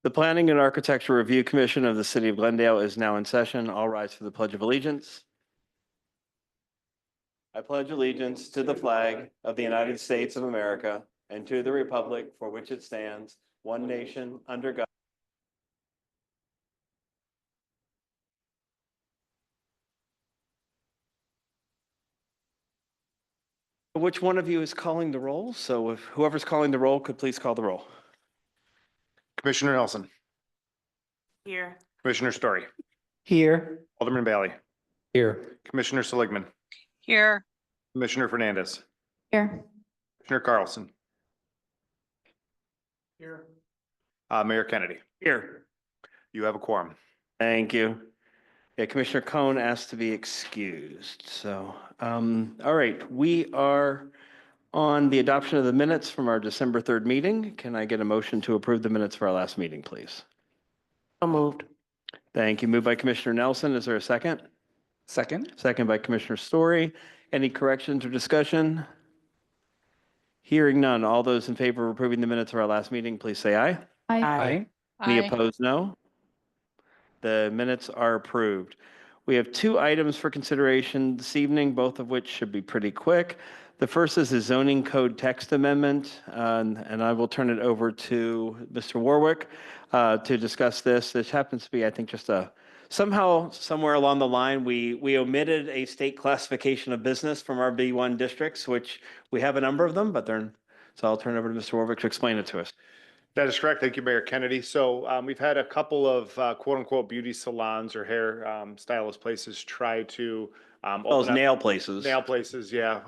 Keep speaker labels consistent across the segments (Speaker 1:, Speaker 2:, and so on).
Speaker 1: The Planning and Architecture Review Commission of the City of Glendale is now in session. All rise for the Pledge of Allegiance. I pledge allegiance to the flag of the United States of America and to the republic for which it stands, one nation, under God. Which one of you is calling the roll? So if whoever's calling the roll could please call the roll.
Speaker 2: Commissioner Nelson.
Speaker 3: Here.
Speaker 2: Commissioner Story.
Speaker 4: Here.
Speaker 2: Alderman Bailey.
Speaker 4: Here.
Speaker 2: Commissioner Seligman.
Speaker 3: Here.
Speaker 2: Commissioner Fernandez.
Speaker 5: Here.
Speaker 2: Commissioner Carlson.
Speaker 4: Here.
Speaker 2: Mayor Kennedy.
Speaker 1: Here.
Speaker 2: You have a quorum.
Speaker 1: Thank you. Yeah, Commissioner Cohn asked to be excused. So, all right, we are on the adoption of the minutes from our December 3rd meeting. Can I get a motion to approve the minutes for our last meeting, please?
Speaker 4: So moved.
Speaker 1: Thank you. Moved by Commissioner Nelson. Is there a second?
Speaker 4: Second.
Speaker 1: Second by Commissioner Story. Any corrections or discussion? Hearing none. All those in favor of approving the minutes of our last meeting, please say aye.
Speaker 4: Aye.
Speaker 1: Any opposed, no? The minutes are approved. We have two items for consideration this evening, both of which should be pretty quick. The first is a zoning code text amendment, and I will turn it over to Mr. Warwick to discuss this. This happens to be, I think, just somehow, somewhere along the line, we omitted a state classification of business from our B1 districts, which we have a number of them, but so I'll turn it over to Mr. Warwick to explain it to us.
Speaker 2: That is correct. Thank you, Mayor Kennedy. So we've had a couple of quote unquote beauty salons or hair stylist places try to
Speaker 1: Those
Speaker 2: open up
Speaker 1: nail places.
Speaker 2: nail places. Yeah.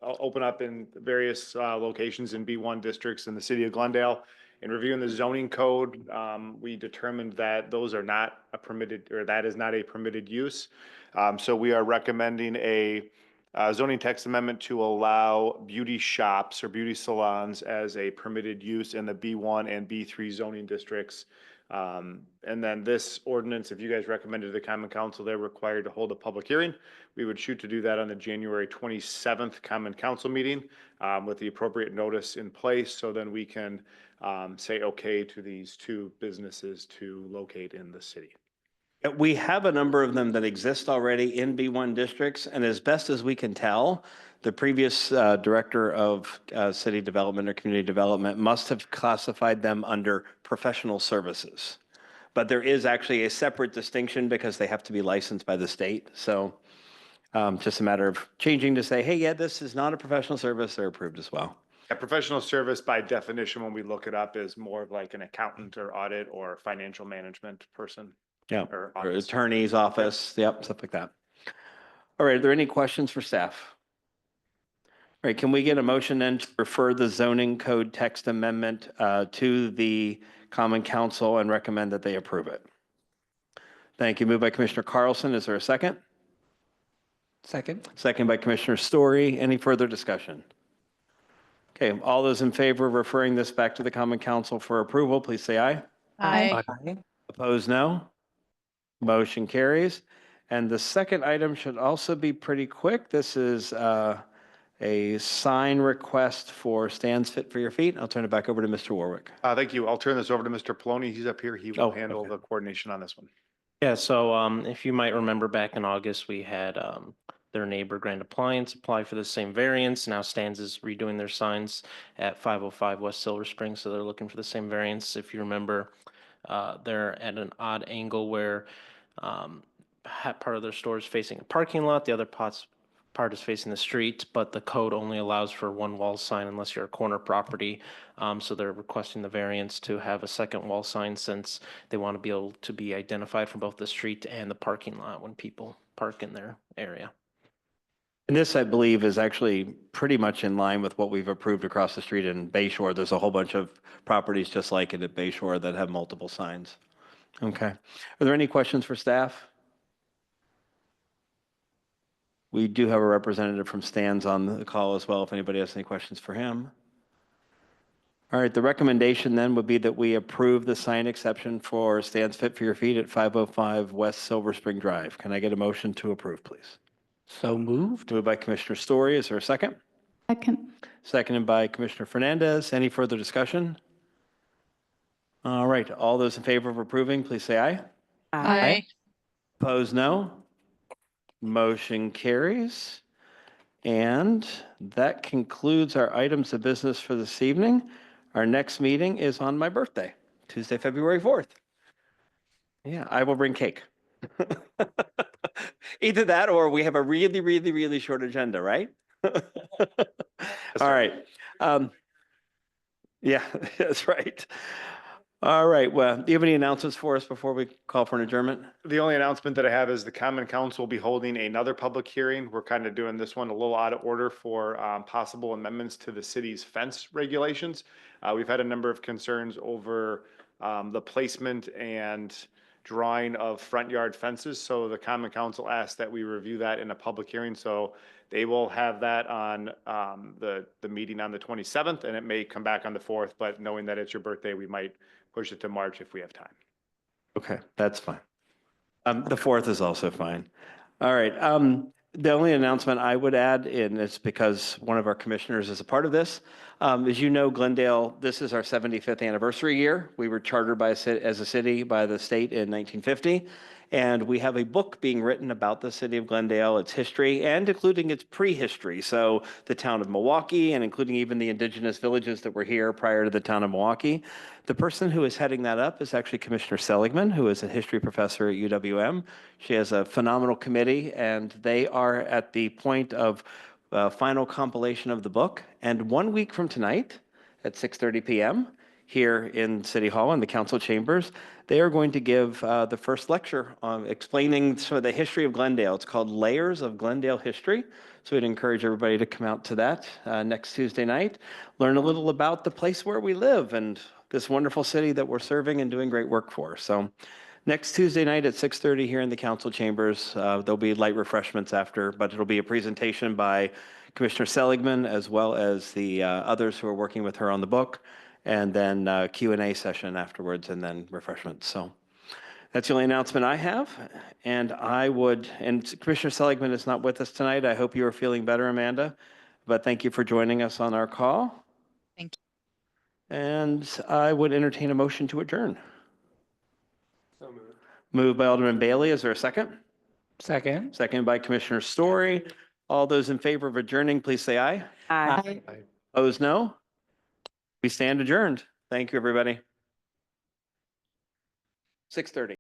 Speaker 2: Open up in various locations in B1 districts in the city of Glendale. In reviewing the zoning code, we determined that those are not a permitted, or that is not a permitted use. So we are recommending a zoning text amendment to allow beauty shops or beauty salons as a permitted use in the B1 and B3 zoning districts. And then this ordinance, if you guys recommended to the Common Council, they're required to hold a public hearing. We would shoot to do that on the January 27th Common Council meeting with the appropriate notice in place. So then we can say okay to these two businesses to locate in the city.
Speaker 1: We have a number of them that exist already in B1 districts, and as best as we can tell, the previous director of city development or community development must have classified them under professional services. But there is actually a separate distinction because they have to be licensed by the state. So just a matter of changing to say, hey, yeah, this is not a professional service, they're approved as well.
Speaker 2: A professional service by definition, when we look it up, is more of like an accountant or audit or financial management person.
Speaker 1: Yeah,
Speaker 2: Or
Speaker 1: or
Speaker 2: office.
Speaker 1: attorney's office, yep, stuff like that. All right, are there any questions for staff? All right, can we get a motion then to refer the zoning code text amendment to the Common Council and recommend that they approve it? Thank you. Moved by Commissioner Carlson. Is there a second?
Speaker 4: Second.
Speaker 1: Second by Commissioner Story. Any further discussion? Okay, all those in favor of referring this back to the Common Council for approval, please say aye.
Speaker 3: Aye.
Speaker 1: Opposed, no. Motion carries. And the second item should also be pretty quick. This is a sign request for Stands Fit for Your Feet. I'll turn it back over to Mr. Warwick.
Speaker 2: Thank you. I'll turn this over to Mr. Poloni. He's up here. He will
Speaker 1: Oh,
Speaker 2: handle
Speaker 1: okay.
Speaker 2: the coordination on this one.
Speaker 6: Yeah, so if you might remember back in August, we had their neighbor Grand Appliance apply for the same variance. Now Stans is redoing their signs at 505 West Silver Spring, so they're looking for the same variance. If you remember, they're at an odd angle where part of their store is facing a parking lot, the other part is facing the street, but the code only allows for one wall sign unless you're a corner property. So they're requesting the variance to have a second wall sign since they want to be able to be identified from both the street and the parking lot when people park in their area.
Speaker 1: And this, I believe, is actually pretty much in line with what we've approved across the street in Bayshore. There's a whole bunch of properties just like it at Bayshore that have multiple signs. Okay. Are there any questions for staff? We do have a representative from Stans on the call as well, if anybody has any questions for him. All right, the recommendation then would be that we approve the sign exception for Stands Fit for Your Feet at 505 West Silver Spring Drive. Can I get a motion to approve, please?
Speaker 4: So moved.
Speaker 1: Moved by Commissioner Story. Is there a second?
Speaker 5: Second.
Speaker 1: Seconded by Commissioner Fernandez. Any further discussion? All right, all those in favor of approving, please say aye.
Speaker 3: Aye.
Speaker 1: Opposed, no. Motion carries. And that concludes our items of business for this evening. Our next meeting is on my birthday, Tuesday, February 4th. Yeah, I will bring cake. Either that or we have a really, really, really short agenda, right? All right. Yeah, that's right. All right. Well, do you have any announcements for us before we call for an adjournment?
Speaker 2: The only announcement that I have is the Common Council will be holding another public hearing. We're kind of doing this one a little out of order for possible amendments to the city's fence regulations. We've had a number of concerns over the placement and drawing of front yard fences. So the Common Council asked that we review that in a public hearing. So they will have that on the meeting on the 27th, and it may come back on the 4th. But knowing that it's your birthday, we might push it to March if we have time.
Speaker 1: Okay, that's fine. The 4th is also fine. All right. The only announcement I would add, and it's because one of our commissioners is a part of this. As you know, Glendale, this is our 75th anniversary year. We were chartered as a city by the state in 1950. And we have a book being written about the city of Glendale, its history, and including its prehistory. So the town of Milwaukee, and including even the indigenous villages that were here prior to the town of Milwaukee. The person who is heading that up is actually Commissioner Seligman, who is a history professor at UWM. She has a phenomenal committee, and they are at the point of final compilation of the book. And 1 week from tonight at 6:30 p.m., here in City Hall in the council chambers, they are going to give the first lecture on explaining some of the history of Glendale. It's called Layers of Glendale History. So we'd encourage everybody to come out to that next Tuesday night, learn a little about the place where we live and this wonderful city that we're serving and doing great work for. So next Tuesday night at 6:30 here in the council chambers, there'll be light refreshments after, but it'll be a presentation by Commissioner Seligman as well as the others who are working with her on the book, and then Q&A session afterwards, and then refreshments. So that's the only announcement I have. And and Commissioner Seligman is not with us tonight. I hope you are feeling better, Amanda. But thank you for joining us on our call.
Speaker 3: Thank
Speaker 1: you. And I would entertain a motion to adjourn. Moved by Alderman Bailey. Is there a second?
Speaker 4: Second.
Speaker 1: Second by Commissioner Story. All those in favor of adjourning, please say aye.
Speaker 3: Aye.
Speaker 1: Opposed, no? We stand adjourned. Thank you, everybody. 6:30.